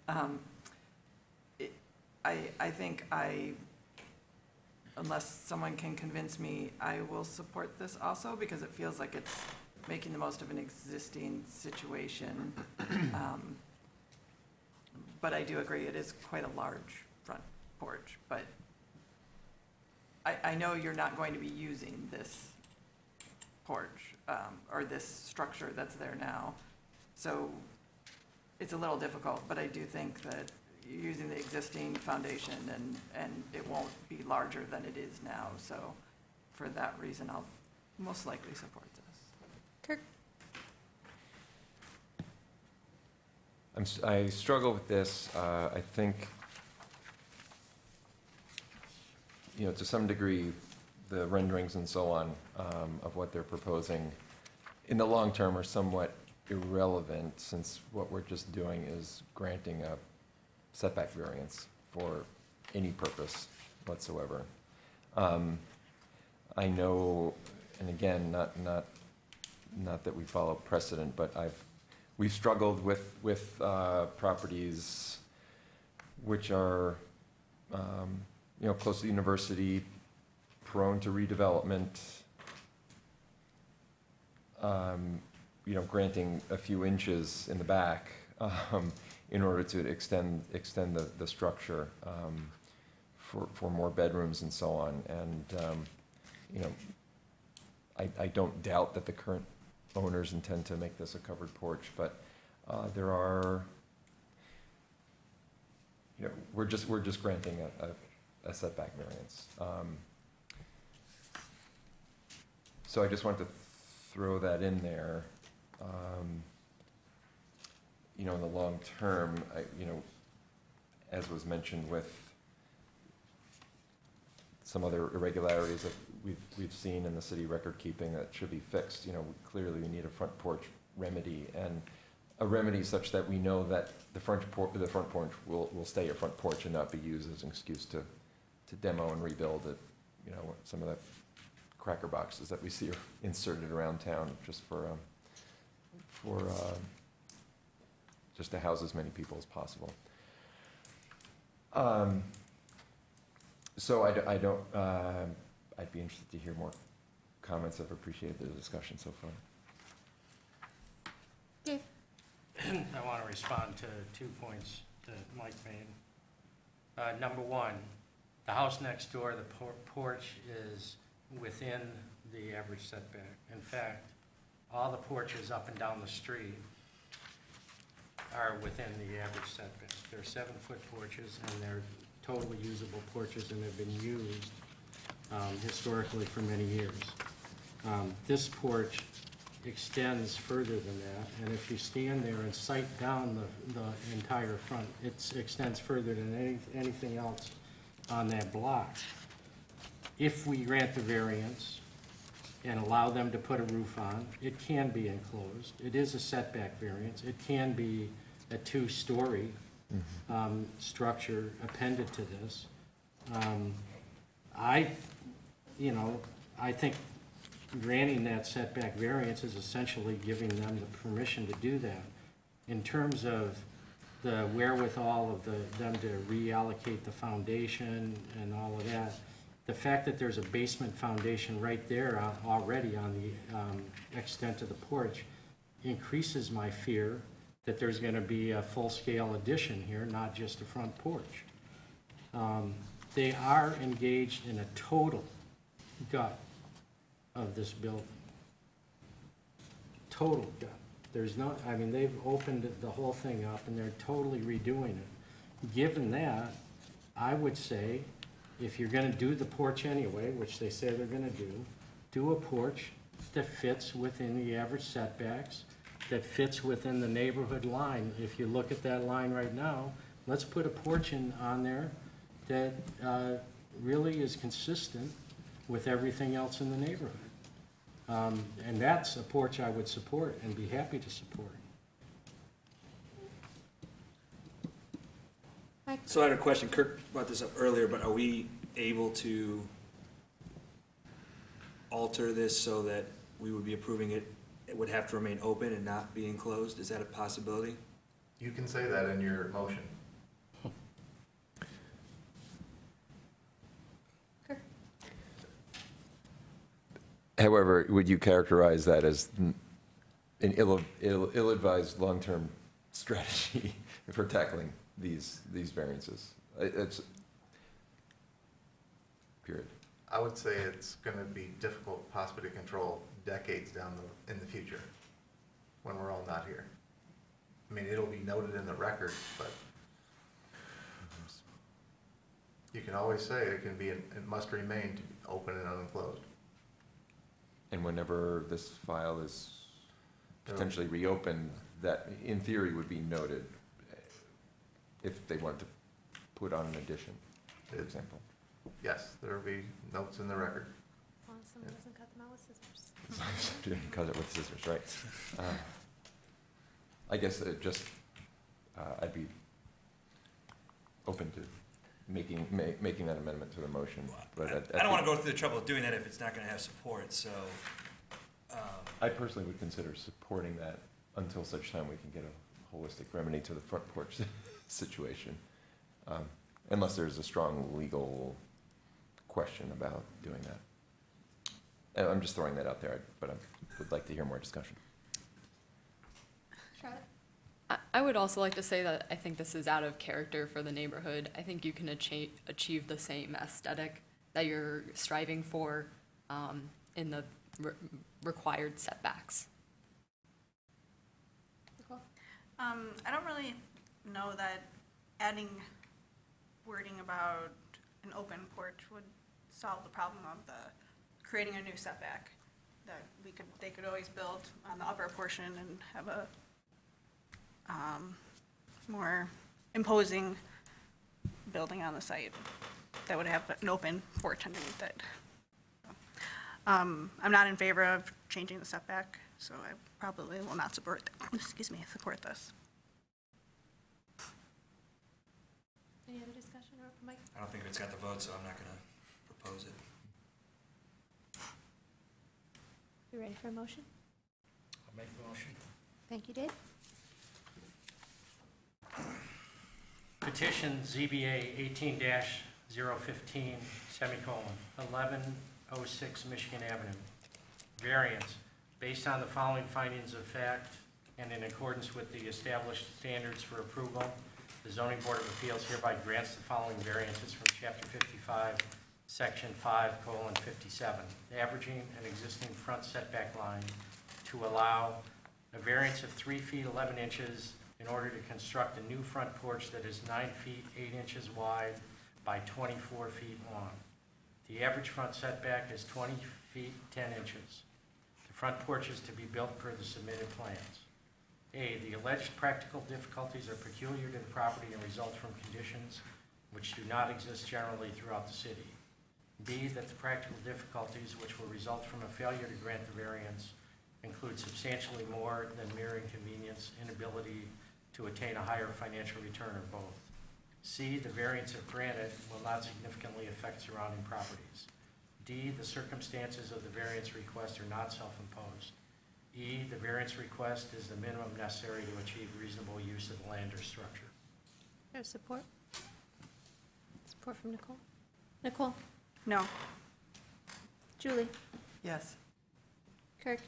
Um, I think unless someone can convince me, I will support this also, because it feels like it's making the most of an existing situation. But I do agree, it is quite a large front porch, but I know you're not going to be using this porch, or this structure that's there now. So it's a little difficult, but I do think that you're using the existing foundation and it won't be larger than it is now. So for that reason, I'll most likely support this. Kirk? I struggle with this. I think, to some degree, the renderings and so on of what they're proposing in the long term are somewhat irrelevant, since what we're just doing is granting a setback variance for any purpose whatsoever. I know, and again, not that we follow precedent, but we've struggled with properties which are close to the university, prone to redevelopment, granting a few inches in the back in order to extend the structure for more bedrooms and so on. And I don't doubt that the current owners intend to make this a covered porch, but there are, we're just granting a setback variance. So I just wanted to throw that in there. In the long term, as was mentioned with some other irregularities that we've seen in the city record keeping that should be fixed, clearly we need a front porch remedy, and a remedy such that we know that the front porch will stay a front porch and not be used as an excuse to demo and rebuild it. Some of the cracker boxes that we see are inserted around town just just to house as many people as possible. So I'd be interested to hear more comments. I've appreciated the discussion so far. I want to respond to 2 points that Mike made. Number one, the house next door, the porch is within the average setback. In fact, all the porches up and down the street are within the average setback. They're 7-foot porches, and they're totally usable porches, and have been used historically for many years. This porch extends further than that, and if you stand there and sight down the entire front, it extends further than anything else on that block. If we grant the variance and allow them to put a roof on, it can be enclosed. It is a setback variance. It can be a 2-story structure appended to this. I think granting that setback variance is essentially giving them the permission to do that. In terms of the wherewithal of them to reallocate the foundation and all of that, the fact that there's a basement foundation right there already on the extent of the porch increases my fear that there's going to be a full-scale addition here, not just a front porch. They are engaged in a total gut of this building. Total gut. They've opened the whole thing up and they're totally redoing it. Given that, I would say, if you're going to do the porch anyway, which they say they're going to do a porch that fits within the average setbacks, that fits within the neighborhood line. If you look at that line right now, let's put a porch on there that really is consistent with everything else in the neighborhood. And that's a porch I would support and be happy to support. So I had a question. Kirk brought this up earlier, but are we able to alter this so that we would be approving it? It would have to remain open and not be enclosed. Is that a possibility? You can say that in your motion. However, would you characterize that as an ill-advised long-term strategy for tackling these variances? It's, period. I would say it's gonna be difficult possibly to control decades in the future, when we're all not here. I mean, it'll be noted in the record, but you can always say it can be, it must remain to be open and unenclosed. And whenever this file is potentially reopened, that in theory would be noted if they wanted to put on an addition, for example. Yes, there'll be notes in the record. As long as someone doesn't cut them out with scissors. Didn't cut it with scissors, right? I guess it just, I'd be open to making that amendment to the motion, but I don't want to go through the trouble of doing that if it's not going to have support, so. I personally would consider supporting that until such time we can get a holistic remedy to the front porch situation. Unless there's a strong legal question about doing that. And I'm just throwing that out there, but I would like to hear more discussion. Charlotte? I would also like to say that I think this is out of character for the neighborhood. I think you can achieve the same aesthetic that you're striving for in the required setbacks. Nicole? I don't really know that adding wording about an open porch would solve the problem of creating a new setback. That they could always build on the upper portion and have a more imposing building on the site that would have an open porch underneath it. I'm not in favor of changing the setback, so I probably will not support this. Any other discussion, or Mike? I don't think it's got the vote, so I'm not going to propose it. You ready for a motion? I'll make the motion. Thank you, Dave. Petition ZBA 18-015, semicolon, 1106 Michigan Avenue. Variance, based on the following findings of fact and in accordance with the established standards for approval, the Zoning Board of Appeals hereby grants the following variances from Chapter 55, Section 5:57, averaging an existing front setback line to allow a variance of 3 feet 11 inches in order to construct a new front porch that is 9 feet 8 inches wide by 24 feet long. The average front setback is 20 feet 10 inches. The front porch is to be built per the submitted plans. A, the alleged practical difficulties are peculiar to the property and result from conditions which do not exist generally throughout the city. B, that the practical difficulties which will result from a failure to grant the variance include substantially more than mere inconvenience, inability to attain a higher financial return, or both. C, the variance if granted will not significantly affect surrounding properties. D, the circumstances of the variance request are not self-imposed. E, the variance request is the minimum necessary to achieve reasonable use of the land or structure. There's support. Support from Nicole. Nicole? No. Julie? Yes. Kirk?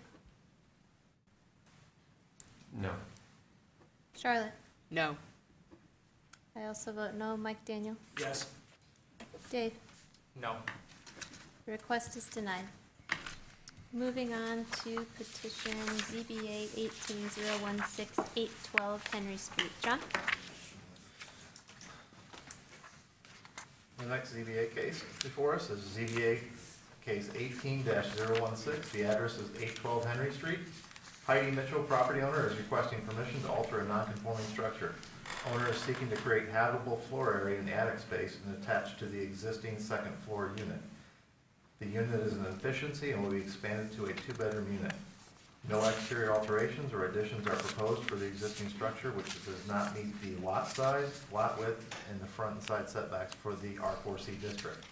No. Charlotte? No. I also vote no. Mike Daniel? Yes. Dave? No. The request is denied. Moving on to petition ZBA 18-016, 812 Henry Street. John? The next ZBA case before us is ZBA case 18-016. The address is 812 Henry Street. Heidi Mitchell, property owner, is requesting permission to alter a non-conforming structure. Owner is seeking to create habitable floor area in the attic space and attach to the existing second floor unit. The unit is an efficiency and will be expanded to a 2-bedroom unit. No exterior alterations or additions are proposed for the existing structure, which does not meet the lot size, lot width, and the front and side setbacks for the R4C district.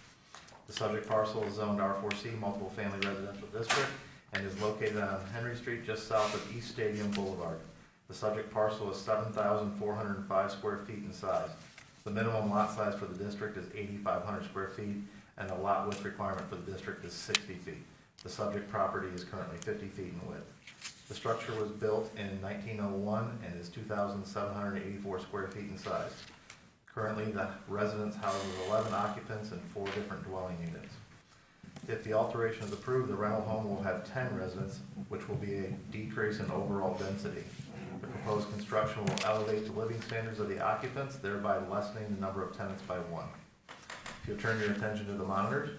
The subject parcel is zoned R4C, multiple family residential district, and is located on Henry Street just south of East Stadium Boulevard. The subject parcel is 7,405 square feet in size. The minimum lot size for the district is 8,500 square feet, and the lot width requirement for the district is 60 feet. The subject property is currently 50 feet in width. The structure was built in 1901 and is 2,784 square feet in size. Currently, the residence houses 11 occupants and 4 different dwelling units. If the alteration is approved, the rental home will have 10 residents, which will be a decrease in overall density. The proposed construction will elevate the living standards of the occupants, thereby lessening the number of tenants by 1. If you'll turn your attention to the monitors,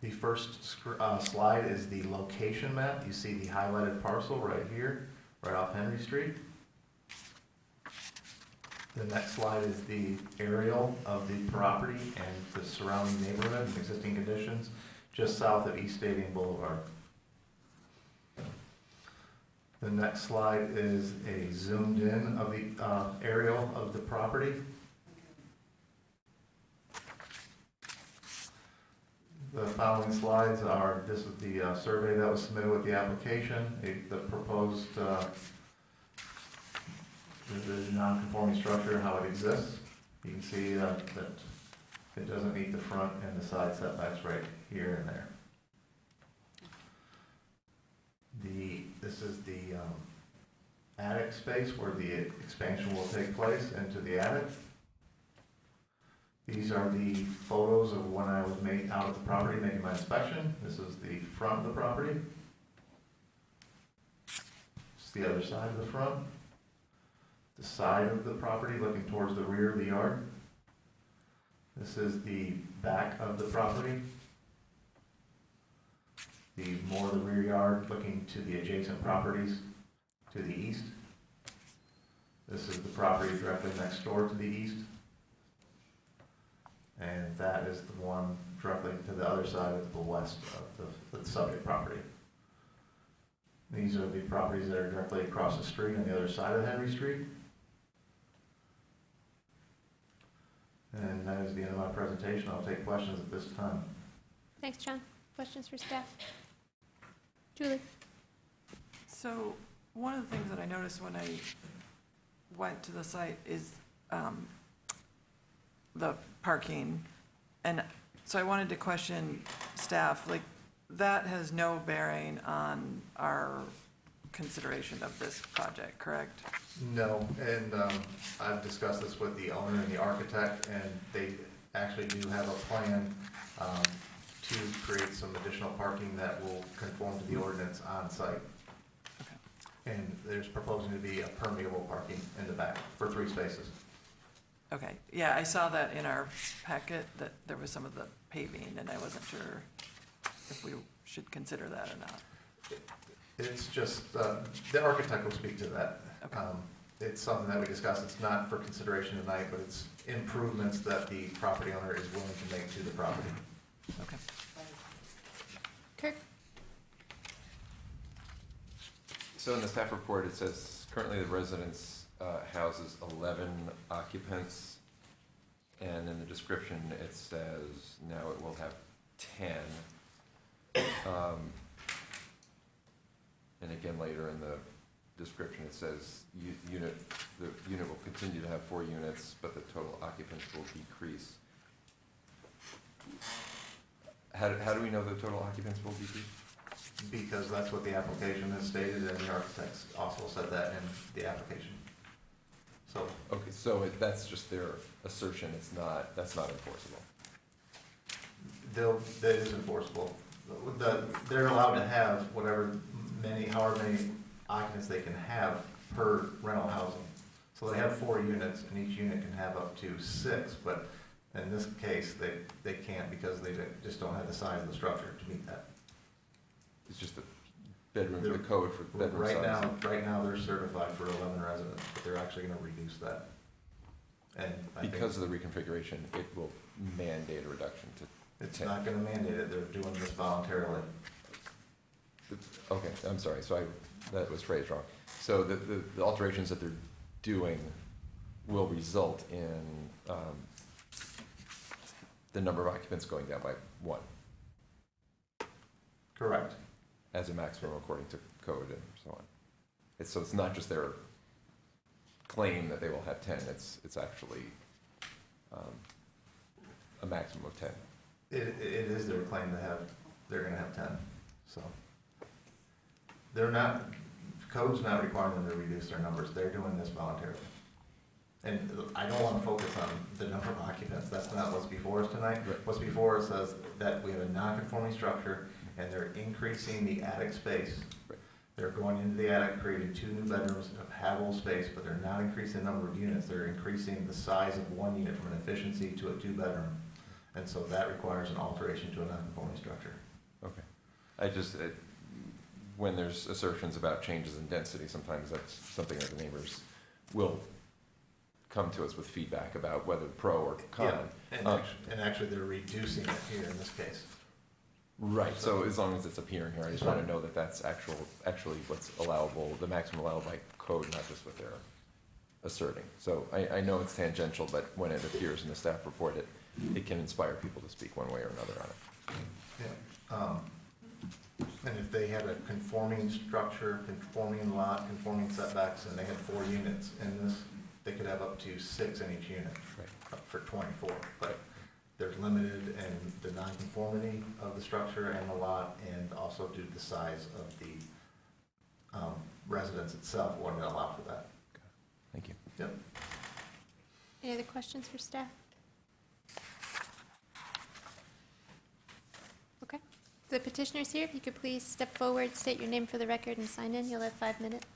the first slide is the location map. You see the highlighted parcel right here, right off Henry Street. The next slide is the aerial of the property and the surrounding neighborhood and existing conditions just south of East Stadium Boulevard. The next slide is a zoomed in of the aerial of the property. The following slides are, this is the survey that was submitted with the application, the proposed the non-conforming structure, how it exists. You can see that it doesn't meet the front and the side setbacks right here and there. This is the attic space where the expansion will take place into the attic. These are the photos of when I was out of the property making my inspection. This is the front of the property. It's the other side of the front. The side of the property looking towards the rear of the yard. This is the back of the property. The more the rear yard looking to the adjacent properties to the east. This is the property directly next door to the east. And that is the one directly to the other side of the west of the subject property. These are the properties that are directly across the street on the other side of Henry Street. And that is the end of my presentation. I'll take questions at this time. Thanks, John. Questions for staff? Julie? So one of the things that I noticed when I went to the site is the parking. And so I wanted to question staff, like, that has no bearing on our consideration of this project, correct? No, and I've discussed this with the owner and the architect, and they actually do have a plan to create some additional parking that will conform to the ordinance on site. Okay. And there's proposing to be a permeable parking in the back for 3 spaces. Okay, yeah, I saw that in our packet, that there was some of the paving, and I wasn't sure if we should consider that or not. It's just, the architect will speak to that. Okay. It's something that we discussed. It's not for consideration tonight, but it's improvements that the property owner is willing to make to the property. Okay. Kirk? So in the staff report, it says currently the residence houses 11 occupants, and in the description it says now it will have 10. And again, later in the description it says the unit will continue to have 4 units, but the total occupants will decrease. How do we know the total occupants will decrease? Because that's what the application has stated, and the architects also said that in the application. So, Okay, so that's just their assertion, that's not enforceable. that is enforceable. They're allowed to have however many occupants they can have per rental housing. So they have 4 units, and each unit can have up to 6, but in this case, they can't because they just don't have the size of the structure to meet that. It's just the bedroom, the code for bedroom Right size. now, they're certified for 11 residents, but they're actually gonna reduce that. And I think Because of the reconfiguration, it will mandate a reduction to it's 10. not gonna mandate it, they're doing this voluntarily. Okay, I'm sorry, so that was phrased wrong. So the alterations that they're doing will result in the number of occupants going down by 1 Correct. as a maximum according to code and so on. It's not just their claim that they will have 10, it's actually a maximum of 10. It is their claim to have they're gonna have 10, so. They're not, code's not requiring them to reduce their numbers, they're doing this voluntarily. And I don't wanna focus on the number of occupants, that's not what's before us tonight. Right. What's before us says that we have a non-conforming structure, and they're increasing the attic space. Right. They're going into the attic, creating 2 new bedrooms of habitable space, but they're not increasing the number of units, they're increasing the size of 1 unit from an efficiency to a 2-bedroom. And so that requires an alteration to a non-conforming structure. Okay. I just, when there's assertions about changes in density, sometimes that's something that the neighbors will come to us with feedback about whether pro or con. Yeah, and actually, they're reducing it here in this case. Right, so as long as it's appearing here, I just want to know that that's actually what's allowable, the maximum allowed by code, not just what they're asserting. So I know it's tangential, but when it appears in the staff report, it can inspire people to speak one way or another on it. Yeah. And if they had a conforming structure, conforming lot, conforming setbacks, and they had 4 units in this, they could have up to 6 in each unit, Right. up for 24. But they're limited in the nonconformity of the structure and the lot, and also due to the size of the residence itself, wouldn't allow for that. Thank you. Yep. Any other questions for staff? Okay. The petitioner's here. If you could please step forward, state your name for the record, and sign in. You'll have 5 minutes.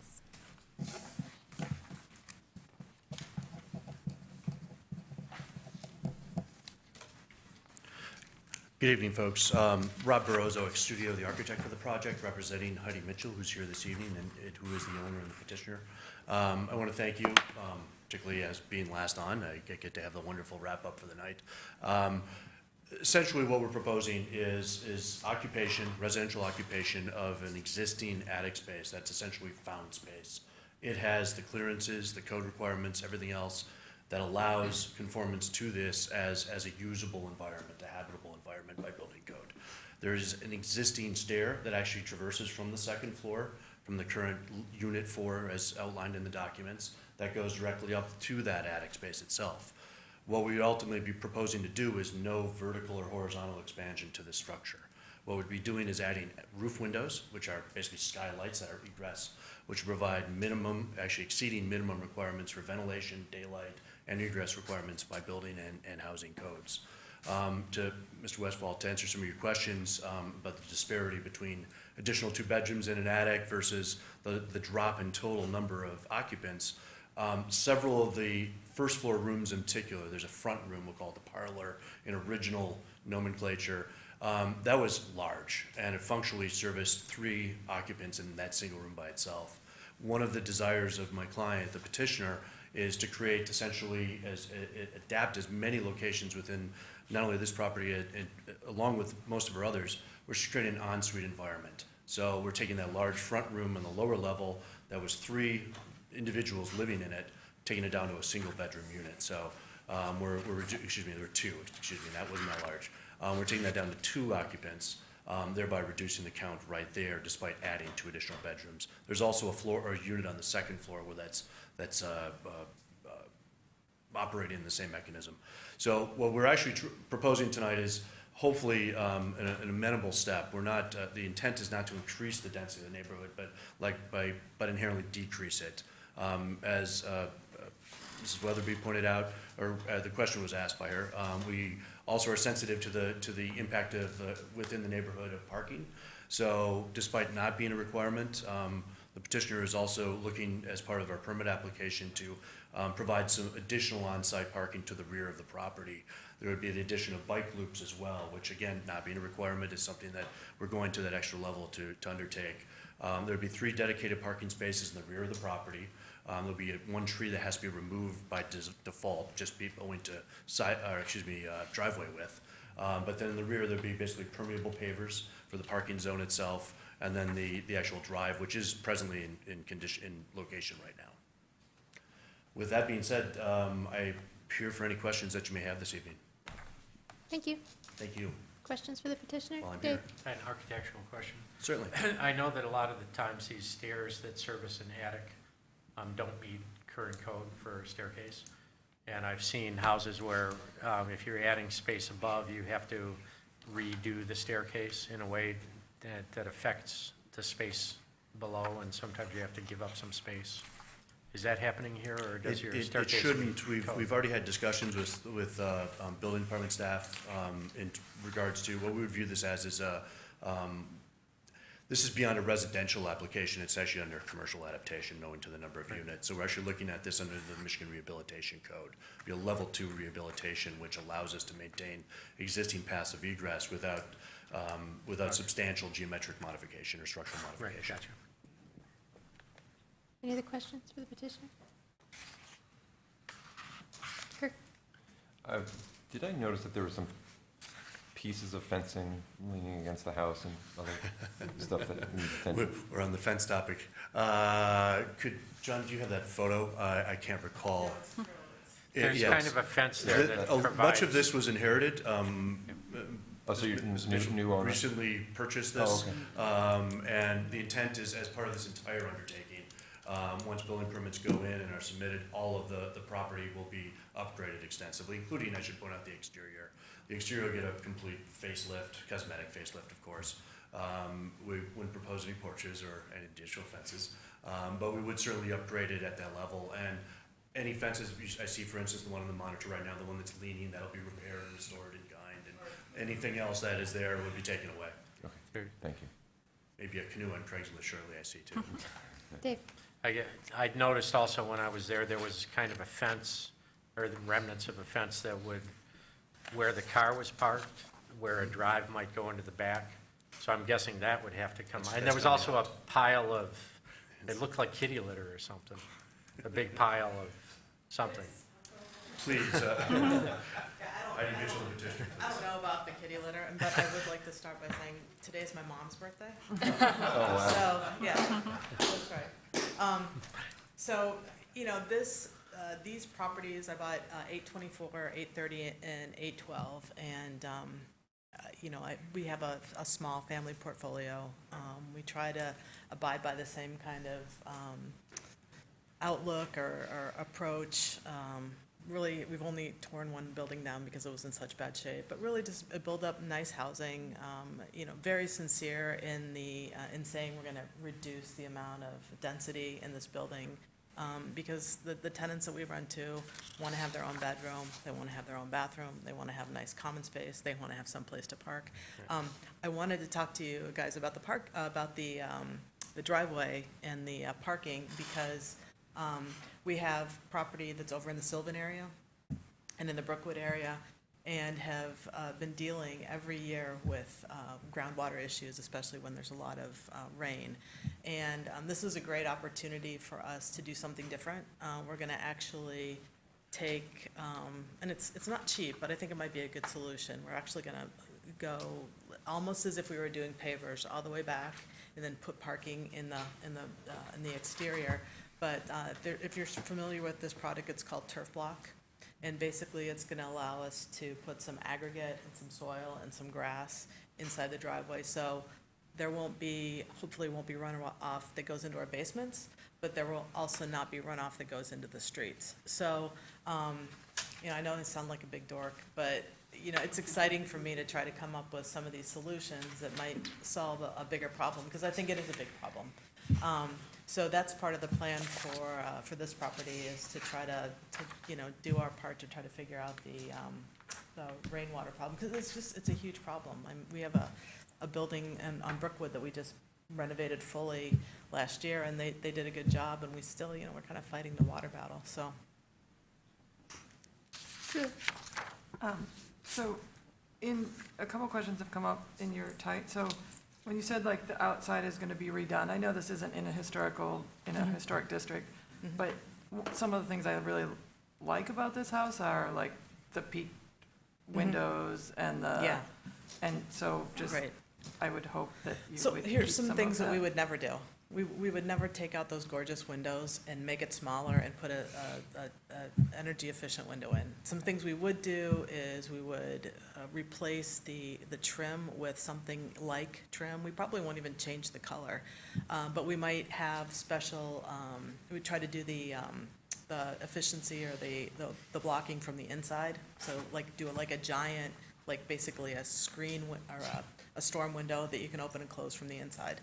Good evening, folks. Rob Barroso, ex studio, the architect for the project, representing Heidi Mitchell, who's here this evening, and who is the owner and the petitioner. I want to thank you, particularly as being last on. I get to have the wonderful wrap-up for the night. Essentially, what we're proposing is occupation, residential occupation of an existing attic space that's essentially found space. It has the clearances, the code requirements, everything else that allows conformance to this as a usable environment, a habitable environment by building code. There's an existing stair that actually traverses from the 2nd floor, from the current unit 4 as outlined in the documents, that goes directly up to that attic space itself. What we would ultimately be proposing to do is no vertical or horizontal expansion to this structure. What we'd be doing is adding roof windows, which are basically skylights that are egress, which provide minimum, actually exceeding minimum requirements for ventilation, daylight, and egress requirements by building and housing codes. To Mr. Westfall, to answer some of your questions about the disparity between additional 2 bedrooms in an attic versus the drop in total number of occupants, several of the first floor rooms in particular, there's a front room, we'll call it the parlor in original nomenclature, that was large, and it functionally serviced 3 occupants in that single room by itself. One of the desires of my client, the petitioner, is to create essentially, adapt as many locations within not only this property, along with most of our others, we're just creating an ensuite environment. So we're taking that large front room on the lower level that was 3 individuals living in it, taking it down to a single bedroom unit. So there were 2, that wasn't that large. We're taking that down to 2 occupants, thereby reducing the count right there, despite adding 2 additional bedrooms. There's also a floor or a unit on the 2nd floor where that's operating the same mechanism. So what we're actually proposing tonight is hopefully an amenable step. We're not, the intent is not to increase the density of the neighborhood, but inherently decrease it. As Mrs. Weatherby pointed out, or the question was asked by her, we also are sensitive to the impact of within the neighborhood of parking. So despite not being a requirement, the petitioner is also looking as part of our permit application to provide some additional on-site parking to the rear of the property. There would be the addition of bike loops as well, which again, not being a requirement, is something that we're going to that extra level to undertake. There would be 3 dedicated parking spaces in the rear of the property. There'll be 1 tree that has to be removed by default, just be owing to driveway width. But then in the rear, there'd be basically permeable pavers for the parking zone itself, and then the actual drive, which is presently in location right now. With that being said, I'm here for any questions that you may have this evening. Thank you. Thank you. Questions for the petitioner? While I'm Dave? here. An architectural question. Certainly. I know that a lot of the times these stairs that service an attic don't meet current code for a staircase. And I've seen houses where if you're adding space above, you have to redo the staircase in a way that affects the space below, and sometimes you have to give up some space. Is that happening here, or does your It staircase? shouldn't. meet code? We've already had discussions with building department staff in regards to what we would view this as is this is beyond a residential application. It's actually under commercial adaptation, knowing to the number of units. So we're actually looking at this under the Michigan Rehabilitation Code. Be a level 2 rehabilitation, which allows us to maintain existing passive egress without substantial geometric modification or structural Right, modification. gotcha. Any other questions for the petitioner? Kirk? Did I notice that there were some pieces of fencing leaning against the house and other stuff that needs attention? We're on the fence topic. John, do you have that photo? I can't recall. There's Yes. kind of a fence there that provides. Much of this was inherited. Oh, so you're Mr. new owner? Recently purchased Oh, this. okay. And the intent is, as part of this entire undertaking, once building permits go in and are submitted, all of the property will be upgraded extensively, including, I should point out, the exterior. The exterior will get a complete facelift, cosmetic facelift, of course. We wouldn't propose any porches or any additional fences, but we would certainly upgrade it at that level. And any fences, I see, for instance, the one on the monitor right now, the one that's leaning, that'll be repaired and restored in kind. And anything else that is there would be taken away. Okay, thank you. Maybe a canoe on Craigslist, surely, I see, too. Dave? I'd noticed also when I was there was kind of a fence, or the remnants of a fence that would, where the car was parked, where a drive might go into the back. So I'm guessing that would have to come. And there was also a pile of, it looked like kitty litter or something, a big pile of something. Please, Heidi Mitchell, the petitioner. I don't know about the kitty litter, but I would like to start by saying today's my mom's birthday. Oh, wow. So, yeah, that's right. So, you know, these properties, I bought 824, 830, and 812, and, you know, we have a small family portfolio. We try to abide by the same kind of outlook or approach. Really, we've only torn one building down because it was in such bad shape, but really just build up nice housing. You know, very sincere in saying we're going to reduce the amount of density in this building, because the tenants that we run to want to have their own bedroom, they want to have their own bathroom, they want to have nice common space, they want to have some place to park. I wanted to talk to you guys about the driveway and the parking, because we have property that's over in the Sylvan area and in the Brookwood area, and have been dealing every year with groundwater issues, especially when there's a lot of rain. And this is a great opportunity for us to do something different. We're going to actually take, and it's not cheap, but I think it might be a good solution. We're actually going to go almost as if we were doing pavers all the way back, and then put parking in the exterior. But if you're familiar with this product, it's called Turf Block. And basically, it's going to allow us to put some aggregate and some soil and some grass inside the driveway. So there hopefully won't be runoff that goes into our basements, but there will also not be runoff that goes into the streets. So, you know, I know I sound like a big dork, but, you know, it's exciting for me to try to come up with some of these solutions that might solve a bigger problem, because I think it is a big problem. So that's part of the plan for this property, is to try to you know, do our part to try to figure out the rainwater problem, because it's a huge problem. We have a building on Brookwood that we just renovated fully last year, and they did a good job, and we still, you know, we're kind of fighting the water battle, so. So, a couple questions have come up in your so when you said like the outside is gonna be redone, I know this isn't in a historic district, but some of the things I really like about this house are like the peaked windows and Yeah. and so just, Right. I would hope that you So would here's keep some of things that we would never do. We would never take out those gorgeous windows and make it smaller and put a energy efficient window in. Some things we would do is we would replace the trim with something like trim. We probably won't even change the color, but we might have special, we try to do the efficiency or the blocking from the inside. So like do like a giant like basically a or a storm window that you can open and close from the inside.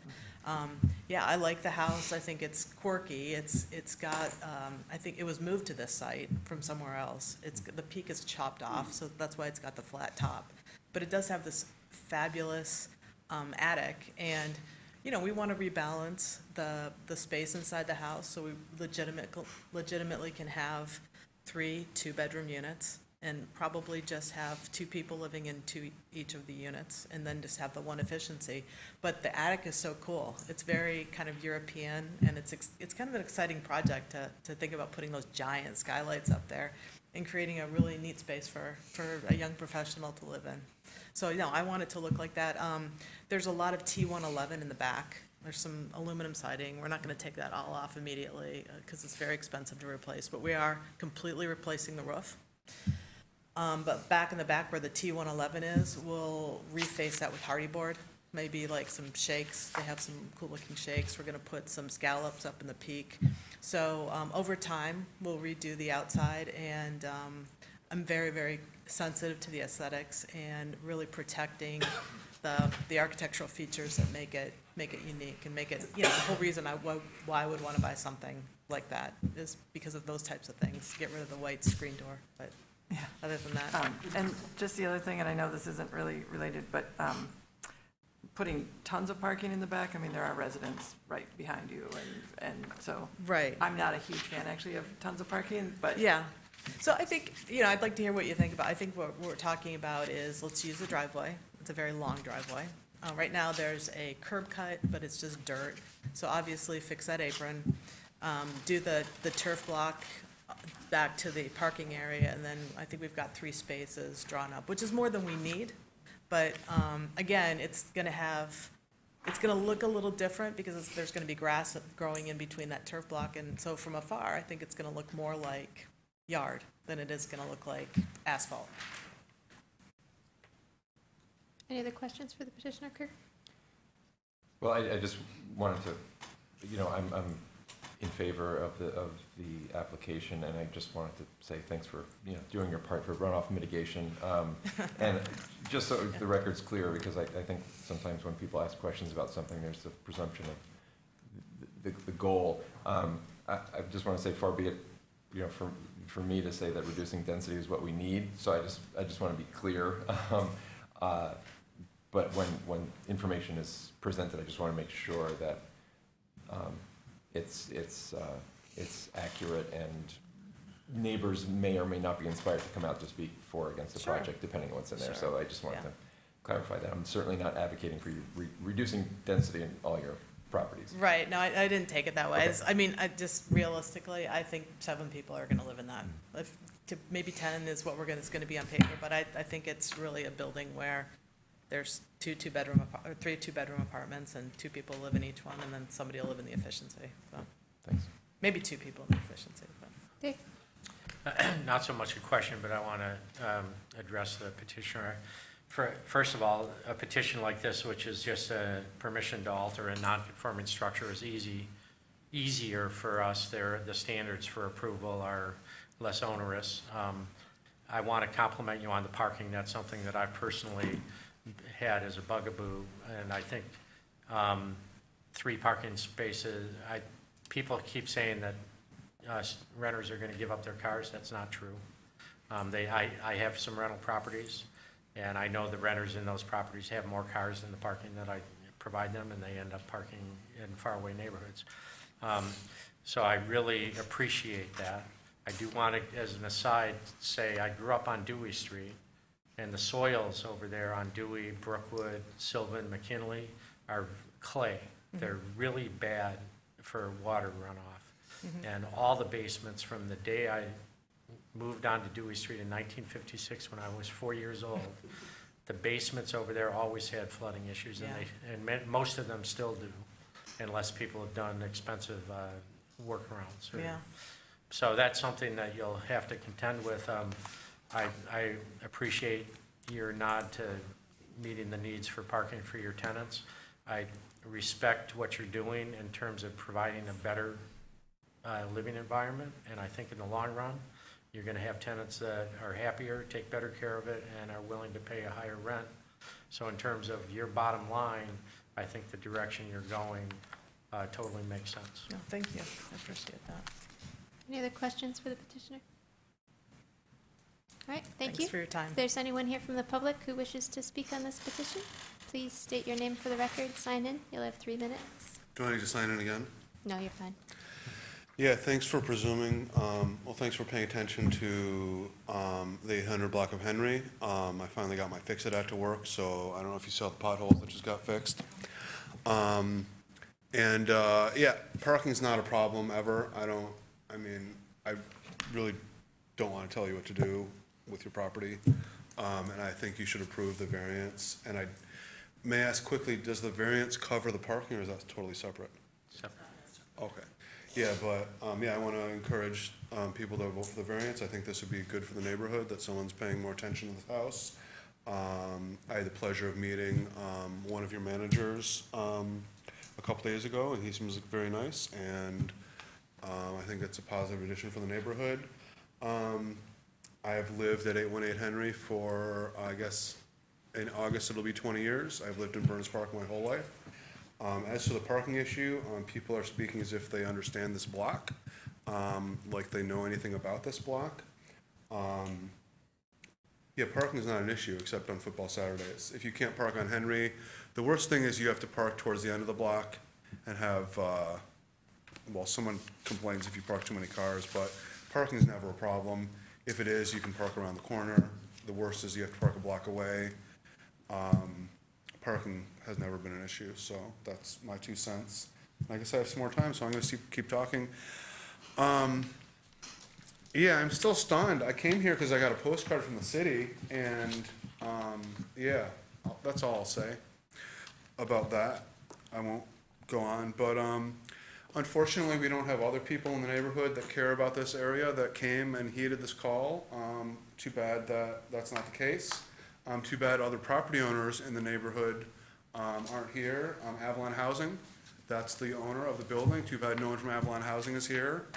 Yeah, I like the house. I think it's quirky. It's got, I think it was moved to this site from somewhere else. The peak is chopped off, so that's why it's got the flat top. But it does have this fabulous attic, and, you know, we want to rebalance the space inside the house, so we legitimately can have 3 two-bedroom units, and probably just have 2 people living in each of the units, and then just have the one efficiency. But the attic is so cool. It's very kind of European, and it's kind of an exciting project to think about putting those giant skylights up there and creating a really neat space for a young professional to live in. So, you know, I want it to look like that. There's a lot of T111 in the back. There's some aluminum siding. We're not going to take that all off immediately because it's very expensive to replace, but we are completely replacing the roof. But back in the back where the T111 is, we'll reface that with hardy board, maybe like some shakes. They have some cool looking shakes. We're gonna put some scallops up in the peak. So over time, we'll redo the outside, and I'm very, very sensitive to the aesthetics and really protecting the architectural features that make it unique and make it, you know, the whole reason why I would want to buy something like that is because of those types of things. Get rid of the white screen door, but. Yeah. Other than that. And just the other thing, and I know this isn't really related, but putting tons of parking in the back, I mean, there are residents right behind you, and so. Right. I'm not a huge fan, actually, of tons of parking, but. Yeah. So I think, you know, I'd like to hear what you think about, I think what we're talking about is, let's use the driveway. It's a very long driveway. Right now, there's a curb cut, but it's just dirt. So obviously, fix that apron, do the turf block back to the parking area, and then I think we've got 3 spaces drawn up, which is more than we need. But again, it's gonna look a little different because there's gonna be grass growing in between that turf block, and so from afar, I think it's gonna look more like yard than it is gonna look like asphalt. Any other questions for the petitioner, Kirk? Well, I just wanted to, you know, I'm in favor of the application, and I just wanted to say thanks for, you know, doing your part for runoff mitigation. And just so the record's clear, because I think sometimes when people ask questions about something, there's the presumption of the goal. I just want to say, far be it, you know, for me to say that reducing density is what we need. So I just want to be clear. But when information is presented, I just want to make sure that it's accurate, and neighbors may or may not be inspired to come out to speak for or against the Sure. project, depending on what's in there. Sure. So I just wanted Yeah. to clarify that. I'm certainly not advocating for you reducing density in all your properties. Right, no, I didn't take it that way. Okay. I mean, I just realistically, I think 7 people are gonna live in that. Maybe 10 is what it's gonna be on paper, but I think it's really a building where there's 3 two-bedroom apartments, and 2 people live in each one, and then somebody will live in the efficiency, so. Thanks. Maybe 2 people in the efficiency, but. Dave? Not so much a question, but I want to address the petitioner. First of all, a petition like this, which is just a permission to alter a non-conforming structure, is easier for us. The standards for approval are less onerous. I want to compliment you on the parking. That's something that I've personally had as a bugaboo, and I think 3 parking spaces, people keep saying that renters are going to give up their cars. That's not true. I have some rental properties, and I know the renters in those properties have more cars than the parking that I provide them, and they end up parking in faraway neighborhoods. So I really appreciate that. I do want to, as an aside, say I grew up on Dewey Street, and the soils over there on Dewey, Brookwood, Sylvan, McKinley are clay. They're really bad for water runoff. And all the basements from the day I moved on to Dewey Street in 1956 when I was 4 years old, the basements over there always had flooding issues, and most of them still do, unless people have done expensive workarounds. Yeah. So that's something that you'll have to contend with. I appreciate your nod to meeting the needs for parking for your tenants. I respect what you're doing in terms of providing a better living environment, and I think in the long run, you're gonna have tenants that are happier, take better care of it, and are willing to pay a higher rent. So in terms of your bottom line, I think the direction you're going totally makes sense. No, thank you. I appreciate that. Any other questions for the petitioner? All right, thank you. Thanks for your time. If there's anyone here from the public who wishes to speak on this petition, please state your name for the record, sign in. You'll have 3 minutes. Do I need to sign in again? No, you're fine. Yeah, thanks for presuming, well, thanks for paying attention to the 800 block of Henry. I finally got my Fix-It Act to work, so I don't know if you saw the potholes that just got fixed. Yeah, parking's not a problem ever. I really don't want to tell you what to do with your property, and I think you should approve the variance. And I may ask quickly, does the variance cover the parking, or is that totally separate? Separate. Okay. Yeah, but, yeah, I want to encourage people to vote for the variance. I think this would be good for the neighborhood, that someone's paying more attention to the house. I had the pleasure of meeting one of your managers a couple days ago, and he seems very nice, and I think it's a positive addition for the neighborhood. I have lived at 818 Henry for, I guess, in August it'll be 20 years. I've lived in Burns Park my whole life. As to the parking issue, people are speaking as if they understand this block, like they know anything about this block. Yeah, parking is not an issue except on football Saturdays. If you can't park on Henry, the worst thing is you have to park towards the end of the block and have, well, someone complains if you park too many cars, but parking is never a problem. If it is, you can park around the corner. The worst is you have to park a block away. Parking has never been an issue, so that's my 2 cents. I guess I have some more time, so I'm going to keep talking. Yeah, I'm still stunned. I came here because I got a postcard from the city, and yeah, that's all I'll say about that. I won't go on, but unfortunately, we don't have other people in the neighborhood that care about this area that came and heeded this call. Too bad that that's not the case. Too bad other property owners in the neighborhood aren't here. Avalon Housing, that's the owner of the building. Too bad no one from Avalon Housing is here.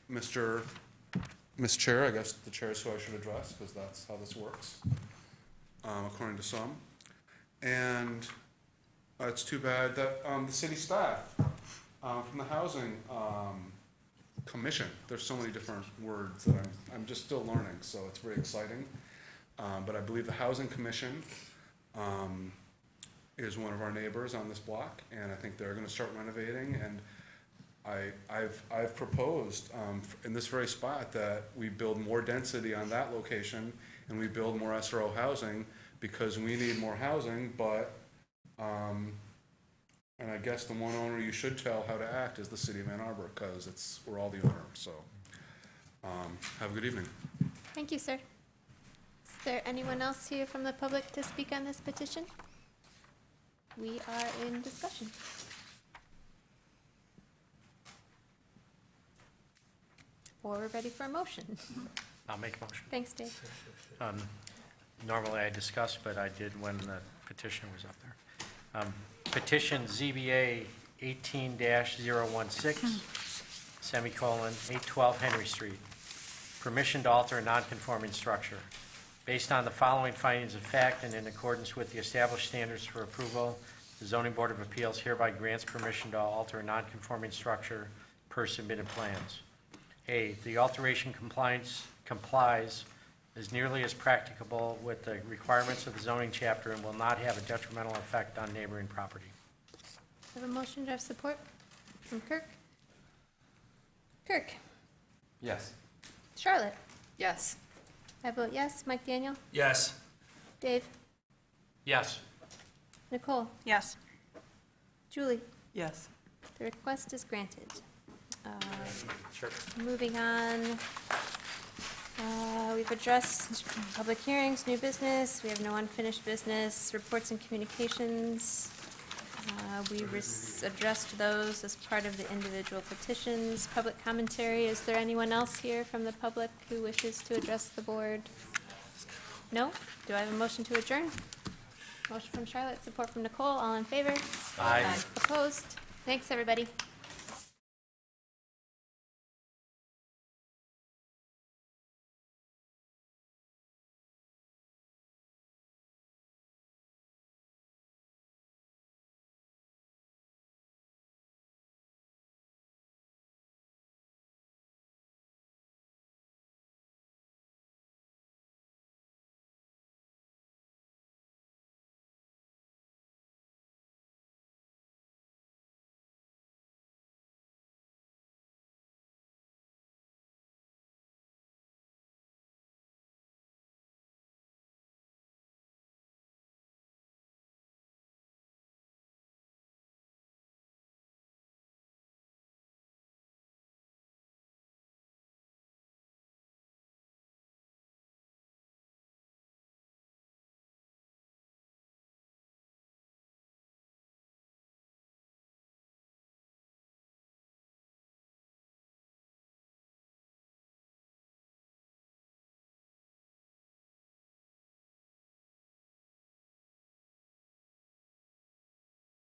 Miss Chair, I guess the chair is who I should address, because that's how this works, according to some. And it's too bad that the city staff from the Housing Commission, there's so many different words that I'm just still learning, so it's very exciting. But I believe the Housing Commission is one of our neighbors on this block, and I think they're going to start renovating. And I've proposed in this very spot that we build more density on that location, and we build more SRO housing, because we need more housing. But and I guess the one owner you should tell how to act is the city of Ann Arbor, because we're all the owner. So have a good evening. Thank you, sir. Is there anyone else here from the public to speak on this petition? We are in discussion. Or we're ready for a motion. I'll make a motion. Thanks, Dave. Normally I discuss, but I did when the petitioner was up there. Petition ZBA 18-016, semicolon, 812 Henry Street. Permission to alter a non-conforming structure. Based on the following findings of fact and in accordance with the established standards for approval, the Zoning Board of Appeals hereby grants permission to alter a non-conforming structure per submitted plans. A, the alteration complies as nearly as practicable with the requirements of the zoning chapter and will not have a detrimental effect on neighboring property. I have a motion to have support from Kirk. Kirk. Yes. Charlotte. Yes. I vote yes. Mike Daniel. Yes. Dave. Yes. Nicole. Yes. Julie. Yes. The request is granted. Sure. Moving on, we've addressed public hearings, new business, we have no unfinished business, reports and communications. We addressed those as part of the individual petitions. Public commentary, is there anyone else here from the public who wishes to address the board? No? Do I have a motion to adjourn? Motion from Charlotte, support from Nicole, all in favor? Aye. Opposed? Thanks, everybody.